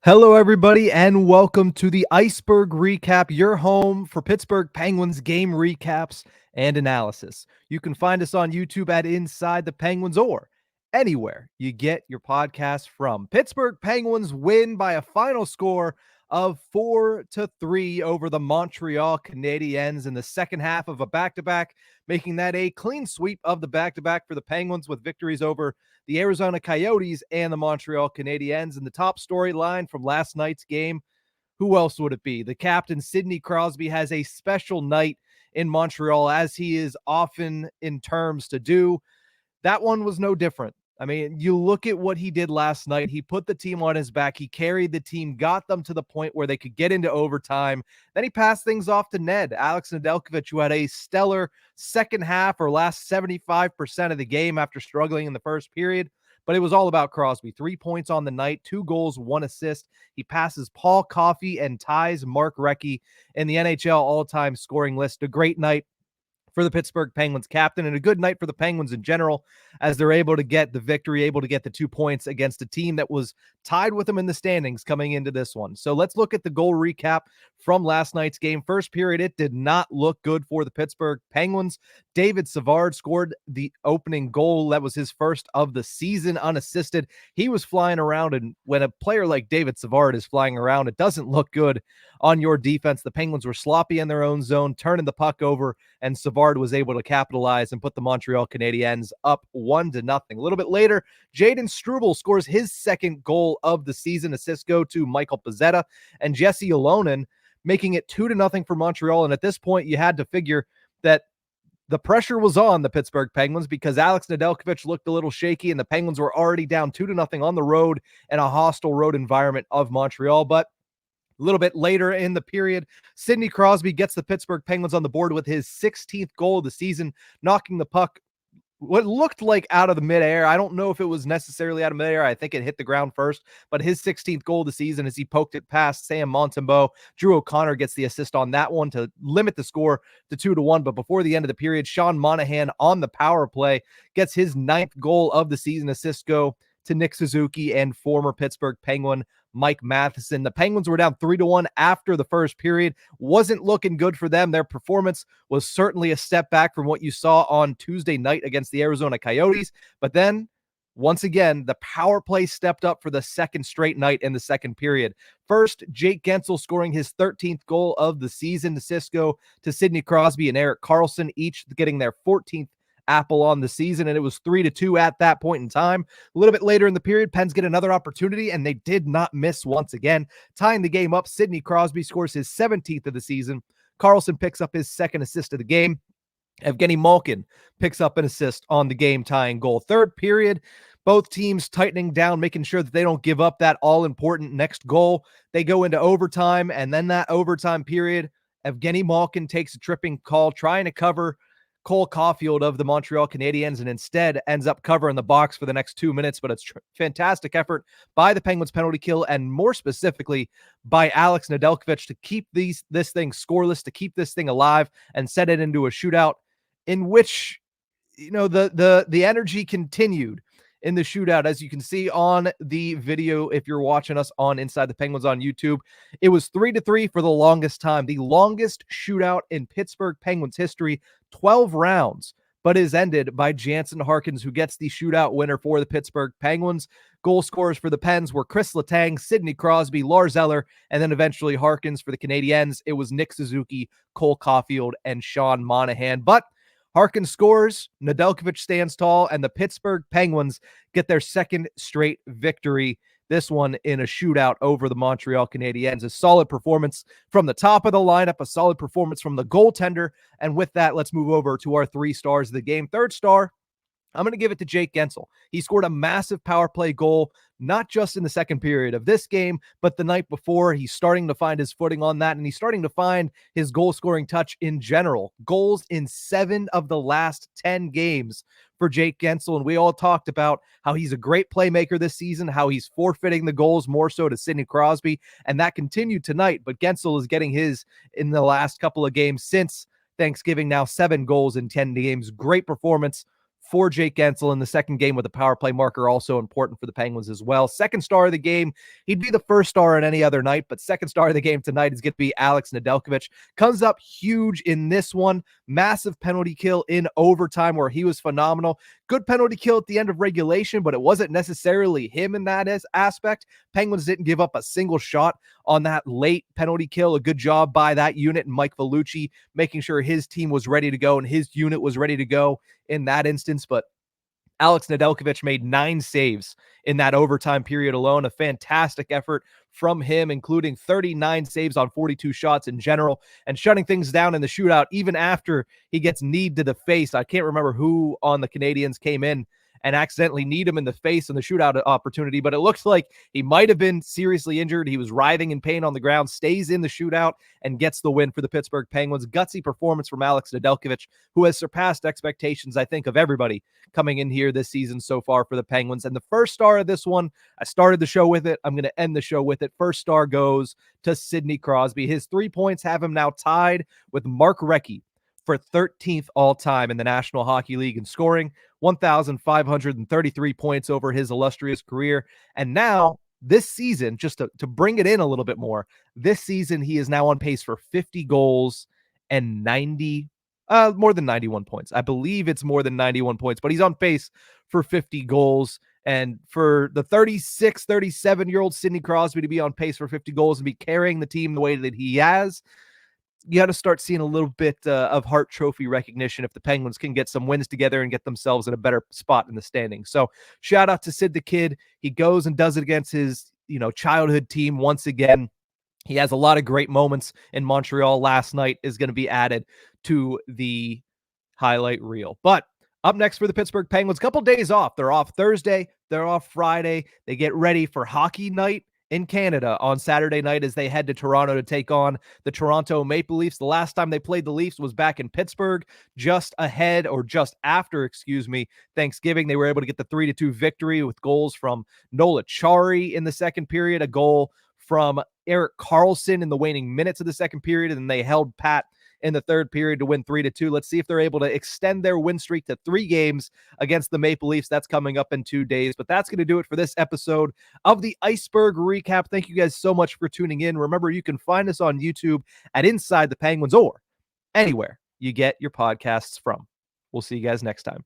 Hello, everybody, and welcome to the Ice-Burgh Recap, your home for Pittsburgh Penguins game recaps and analysis. You can find us on YouTube at Inside the Penguins or anywhere you get your podcast from. Pittsburgh Penguins win by a final score of 4-3 over the Montreal Canadiens in the second half of a back-to-back, making that a clean sweep of the back-to-back for the Penguins with victories over the Arizona Coyotes and the Montreal Canadiens. And the top storyline from last night's game, who else would it be? The captain, Sidney Crosby, has a special night in Montreal, as he is often in terms to do. That one was no different. I mean, you look at what he did last night. He put the team on his back. He carried the team, got them to the point where they could get into overtime. Then he passed things off to Ned, Alex Nedeljkovic, who had a stellar second half or last 75% of the game after struggling in the first period. But it was all about Crosby. 3 points on the night, 2 goals, 1 assist. He passes Paul Coffey and ties Mark Recchi in the NHL all-time scoring list. A great night for the Pittsburgh Penguins captain, and a good night for the Penguins in general, as they're able to get the victory, able to get the 2 points against a team that was tied with them in the standings coming into this one. So let's look at the goal recap from last night's game. First period, it did not look good for the Pittsburgh Penguins. David Savard scored the opening goal. That was his first of the season unassisted. He was flying around, and when a player like David Savard is flying around, it doesn't look good on your defense. The Penguins were sloppy in their own zone, turning the puck over, and Savard was able to capitalize and put the Montreal Canadiens up 1-0. A little bit later, Jaden Struble scores his second goal of the season. Assists go to Michael Pezzetta and Jesse Alonen, making it 2-0 for Montreal. And at this point, you had to figure that the pressure was on the Pittsburgh Penguins because Alex Nedeljkovic looked a little shaky, and the Penguins were already down 2-0 on the road in a hostile road environment of Montreal. But a little bit later in the period, Sidney Crosby gets the Pittsburgh Penguins on the board with his 16th goal of the season, knocking the puck what looked like out of the midair. I don't know if it was necessarily out of midair. I think it hit the ground first, but his 16th goal of the season as he poked it past Sam Montembeault. Drew O'Connor gets the assist on that one to limit the score to 2-1. But before the end of the period, Sean Monahan on the power play gets his 9th goal of the season. Assists go to Nick Suzuki and former Pittsburgh Penguin Mike Matheson. The Penguins were down 3-1 after the first period. Wasn't looking good for them. Their performance was certainly a step back from what you saw on Tuesday night against the Arizona Coyotes. But then, once again, the power play stepped up for the second straight night in the second period. First, Jake Gensel scoring his 13th goal of the season. Assists go to Sidney Crosby and Erik Karlsson, each getting their 14th apple on the season, and it was 3-2 at that point in time. A little bit later in the period, Pens get another opportunity, and they did not miss once again, tying the game up. Sidney Crosby scores his 17th of the season. Karlsson picks up his second assist of the game. Evgeny Malkin picks up an assist on the game-tying goal. Third period, both teams tightening down, making sure that they don't give up that all-important next goal. They go into overtime, and then that overtime period, Evgeny Malkin takes a tripping call, trying to cover Cole Caulfield of the Montreal Canadiens, and instead ends up covering the box for the next 2 minutes. But it's fantastic effort by the Penguins penalty kill, and more specifically by Alex Nedeljkovic to keep this thing scoreless, to keep this thing alive and set it into a shootout in which, you know, the energy continued in the shootout. As you can see on the video, if you're watching us on Inside the Penguins on YouTube, it was 3-3 for the longest time, the longest shootout in Pittsburgh Penguins history, 12 rounds, but is ended by Jansen Harkins, who gets the shootout winner for the Pittsburgh Penguins. Goal scorers for the Pens were Chris Letang, Sidney Crosby, Lars Eller, and then eventually Harkins. For the Canadiens, it was Nick Suzuki, Cole Caulfield, and Sean Monahan. But Harkins scores, Nedeljkovic stands tall, and the Pittsburgh Penguins get their second straight victory, this one in a shootout over the Montreal Canadiens. A solid performance from the top of the lineup, a solid performance from the goaltender, and with that, let's move over to our 3 stars of the game. Third star, I'm going to give it to Jake Gensel. He scored a massive power play goal, not just in the second period of this game, but the night before. He's starting to find his footing on that, and he's starting to find his goal-scoring touch in general. Goals in 7 of the last 10 games for Jake Gensel, and we all talked about how he's a great playmaker this season, how he's forfeiting the goals more so to Sidney Crosby, and that continued tonight, but Gensel is getting his in the last couple of games since Thanksgiving now, 7 goals in 10 games. Great performance for Jake Gensel in the second game with a power play marker, also important for the Penguins as well. Second star of the game, he'd be the first star on any other night, but second star of the game tonight is going to be Alex Nedeljkovic. Comes up huge in this one. Massive penalty kill in overtime where he was phenomenal. Good penalty kill at the end of regulation, but it wasn't necessarily him in that aspect. Penguins didn't give up a single shot on that late penalty kill. A good job by that unit and Mike Vellucci making sure his team was ready to go and his unit was ready to go in that instance. But Alex Nedeljkovic made 9 saves in that overtime period alone. A fantastic effort from him, including 39 saves on 42 shots in general and shutting things down in the shootout even after he gets kneed to the face. I can't remember who on the Canadiens came in and accidentally kneed him in the face in the shootout opportunity, but it looks like he might have been seriously injured. He was writhing in pain on the ground, stays in the shootout, and gets the win for the Pittsburgh Penguins. Gutsy performance from Alex Nedeljkovic, who has surpassed expectations, I think, of everybody coming in here this season so far for the Penguins. And the first star of this one, I started the show with it. I'm going to end the show with it. First star goes to Sidney Crosby. His 3 points have him now tied with Mark Recchi for 13th all-time in the National Hockey League in scoring, 1,533 points over his illustrious career. And now, this season, just to bring it in a little bit more, this season he is now on pace for 50 goals and more than 91 points. I believe it's more than 91 points, but he's on pace for 50 goals. And for the 36, 37-year-old Sidney Crosby to be on pace for 50 goals and be carrying the team the way that he has, you got to start seeing a little bit of Hart Trophy recognition if the Penguins can get some wins together and get themselves in a better spot in the standings. So shout out to Sid the Kid. He goes and does it against his, childhood team once again. He has a lot of great moments in Montreal. Last night is going to be added to the highlight reel. But up next for the Pittsburgh Penguins, couple days off. They're off Thursday. They're off Friday. They get ready for hockey night in Canada on Saturday night as they head to Toronto to take on the Toronto Maple Leafs. The last time they played the Leafs was back in Pittsburgh, just after Thanksgiving. They were able to get the 3-2 victory with goals from Nola Chari in the second period, a goal from Erik Karlsson in the waning minutes of the second period, and they held pat in the third period to win 3-2. Let's see if they're able to extend their win streak to 3 games against the Maple Leafs. That's coming up in 2 days. But that's going to do it for this episode of the Ice-Burgh Recap. Thank you guys so much for tuning in. Remember, you can find us on YouTube at Inside the Penguins or anywhere you get your podcasts from. We'll see you guys next time.